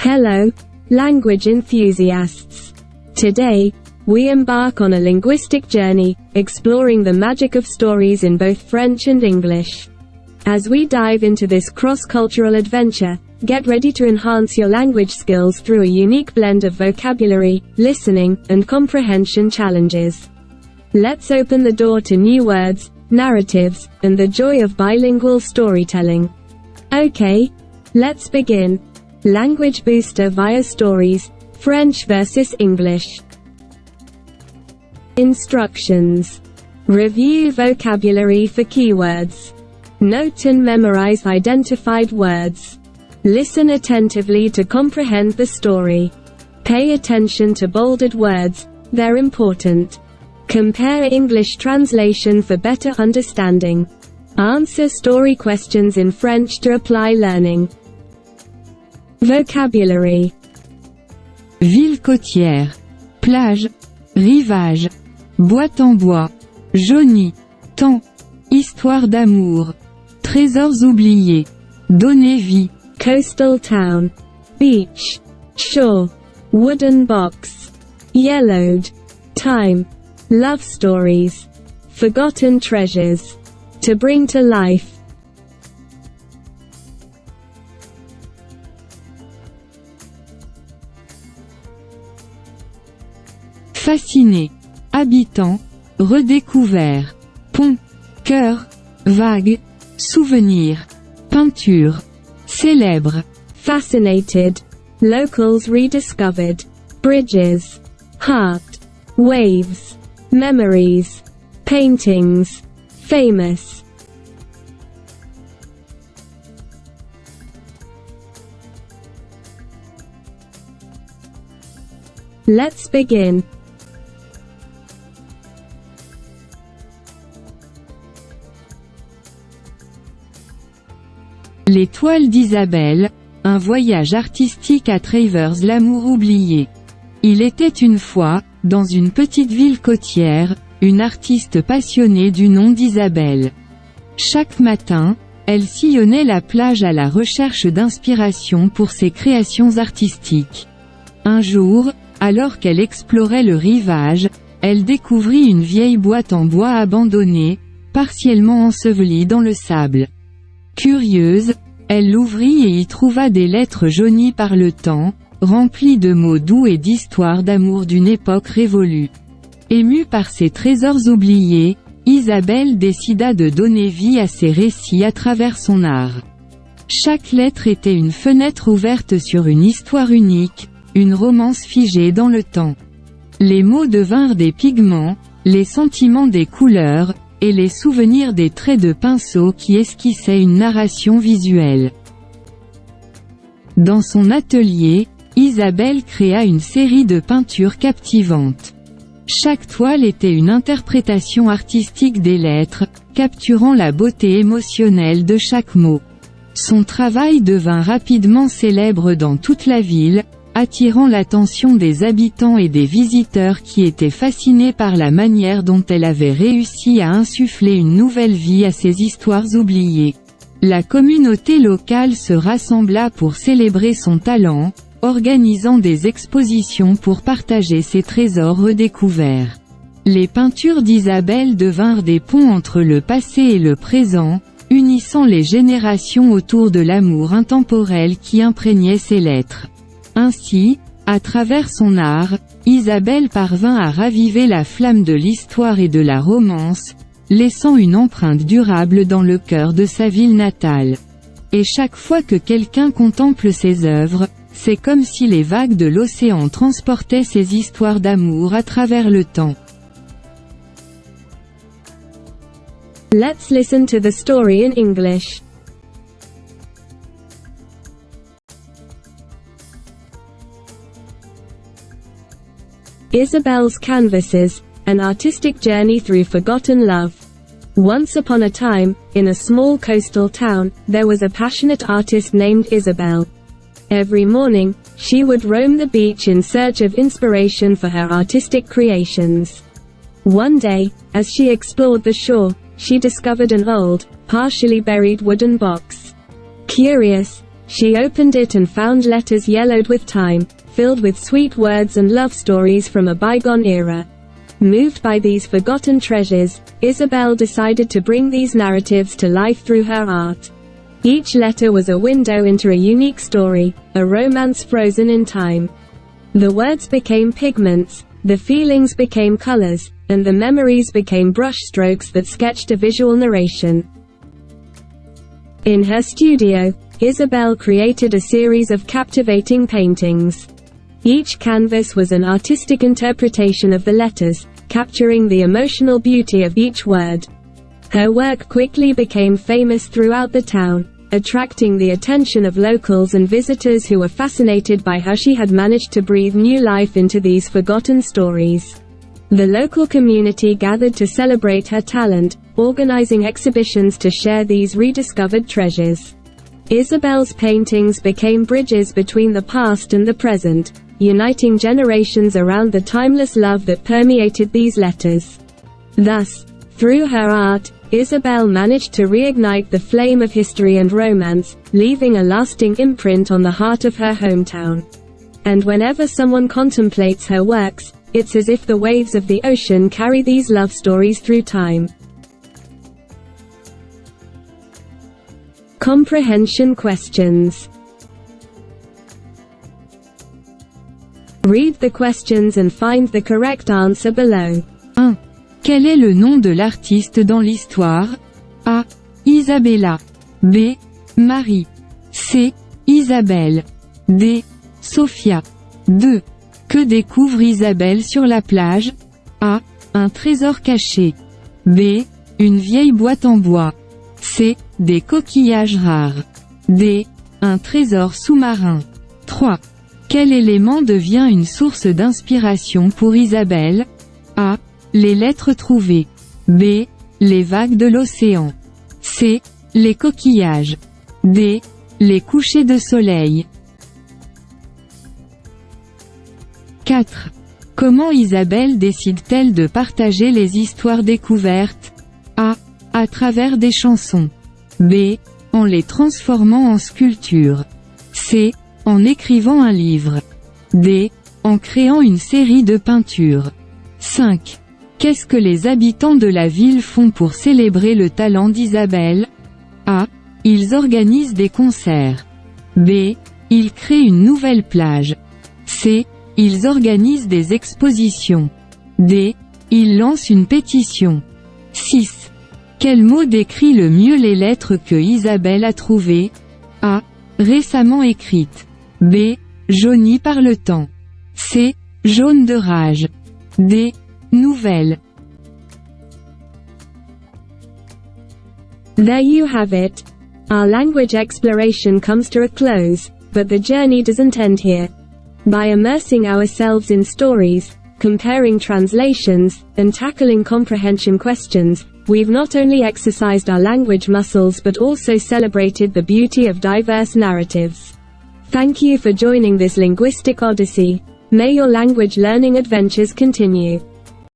Hello, language enthusiasts. Today, we embark on a linguistic journey, exploring the magic of stories in both French and English. As we dive into this cross-cultural adventure, get ready to enhance your language skills through a unique blend of vocabulary, listening, and comprehension challenges. Let's open the door to new words, narratives, and the joy of bilingual storytelling. Okay, let's begin. Language booster via stories, French versus English. Instructions. Review vocabulary for keywords. Note and memorize identified words. Listen attentively to comprehend the story. Pay attention to bolded words, they're important. Compare English translation for better understanding. Answer story questions in French to apply learning. Vocabulary. Ville côtière, plage, rivage, boîte-en-bois, jaunie, temps, histoire d'amour, trésors oubliés, donner vie, Coastal town, beach, shore, wooden box, yellowed, time, love stories, forgotten treasures, to bring to life. fasciné, habitant, redécouvert, pont, cœur, vague, souvenir, peinture, célèbre, Fascinated, locals rediscovered, bridges, heart, waves, memories, paintings, famous. Let's begin. Les toiles d'Isabelle, un voyage artistique à Travers l'amour oublié. Il était une fois, dans une petite ville côtière, une artiste passionnée du nom d'Isabelle. Chaque matin, elle sillonnait la plage à la recherche d'inspiration pour ses créations artistiques. Un jour, alors qu'elle explorait le rivage, elle découvrit une vieille boîte en bois abandonnée, partiellement ensevelie dans le sable. Curieuse, elle l'ouvrit et y trouva des lettres jaunies par le temps, remplies de mots doux et d'histoires d'amour d'une époque révolue. Émue par ces trésors oubliés, Isabelle décida de donner vie à ses récits à travers son art. Chaque lettre était une fenêtre ouverte sur une histoire unique, une romance figée dans le temps. Les mots devinrent des pigments, les sentiments des couleurs, et les souvenirs des traits de pinceau qui esquissaient une narration visuelle. Dans son atelier, Isabelle créa une série de peintures captivantes. Chaque toile était une interprétation artistique des lettres, capturant la beauté émotionnelle de chaque mot. Son travail devint rapidement célèbre dans toute la ville, attirant l'attention des habitants et des visiteurs qui étaient fascinés par la manière dont elle avait réussi à insuffler une nouvelle vie à ces histoires oubliées. La communauté locale se rassembla pour célébrer son talent, organisant des expositions pour partager ses trésors redécouverts. Les peintures d'Isabelle devinrent des ponts entre le passé et le présent, unissant les générations autour de l'amour intemporel qui imprégnait ses lettres. Ainsi, à travers son art, Isabelle parvint à raviver la flamme de l'histoire et de la romance, laissant une empreinte durable dans le cœur de sa ville natale. Et chaque fois que quelqu'un contemple ses œuvres, c'est comme si les vagues de l'océan transportaient ces histoires d'amour à travers le temps. Let's listen to the story in English. Isabelle's Canvases, an artistic journey through forgotten love. Once upon a time, in a small coastal town, there was a passionate artist named Isabelle. Every morning, she would roam the beach in search of inspiration for her artistic creations. One day, as she explored the shore, she discovered an old, partially buried wooden box. Curious, She opened it and found letters yellowed with time, filled with sweet words and love stories from a bygone era. Moved by these forgotten treasures, Isabel decided to bring these narratives to life through her art. Each letter was a window into a unique story, a romance frozen in time. The words became pigments, the feelings became colors, and the memories became brushstrokes that sketched a visual narration. In her studio, Isabel created a series of captivating paintings. Each canvas was an artistic interpretation of the letters, capturing the emotional beauty of each word. Her work quickly became famous throughout the town, attracting the attention of locals and visitors who were fascinated by how she had managed to breathe new life into these forgotten stories. The local community gathered to celebrate her talent, organizing exhibitions to share these rediscovered treasures. Isabel's paintings became bridges between the past and the present, uniting generations around the timeless love that permeated these letters. Thus, through her art, Isabel managed to reignite the flame of history and romance, leaving a lasting imprint on the heart of her hometown. And whenever someone contemplates her works, it's as if the waves of the ocean carry these love stories through time. Comprehension questions. Read the questions and find the correct answer below. 1. Quel est le nom de l'artiste dans l'histoire? A. Isabella. B. Marie. C. Isabelle. D. Sophia. 2. Que découvre Isabelle sur la plage? A. Un trésor caché. B. Une vieille boîte en bois. C. Des coquillages rares. D. Un trésor sous-marin. 3. Quel élément devient une source d'inspiration pour Isabelle? A. Les lettres trouvées. B. Les vagues de l'océan. C. Les coquillages. D. Les couchers de soleil. 4. Comment Isabelle décide-t-elle de partager les histoires découvertes? A. À travers des chansons. B. En les transformant en sculptures. C. En écrivant un livre. D. En créant une série de peintures. 5. Qu'est-ce que les habitants de la ville font pour célébrer le talent d'Isabelle? A. Ils organisent des concerts. B. Ils créent une nouvelle plage. C. Ils organisent des expositions. D. Ils lancent une pétition. 6. Quel mot décrit le mieux les lettres que Isabelle a trouvées? A. Récemment écrites. B. Jaunies par le temps. C. Jaune de rage. D. Nouvelle. There you have it. Our language exploration comes to a close, but the journey doesn't end here. By immersing ourselves in stories, comparing translations, and tackling comprehension questions, we've not only exercised our language muscles but also celebrated the beauty of diverse narratives. Thank you for joining this linguistic odyssey. May your language learning adventures continue.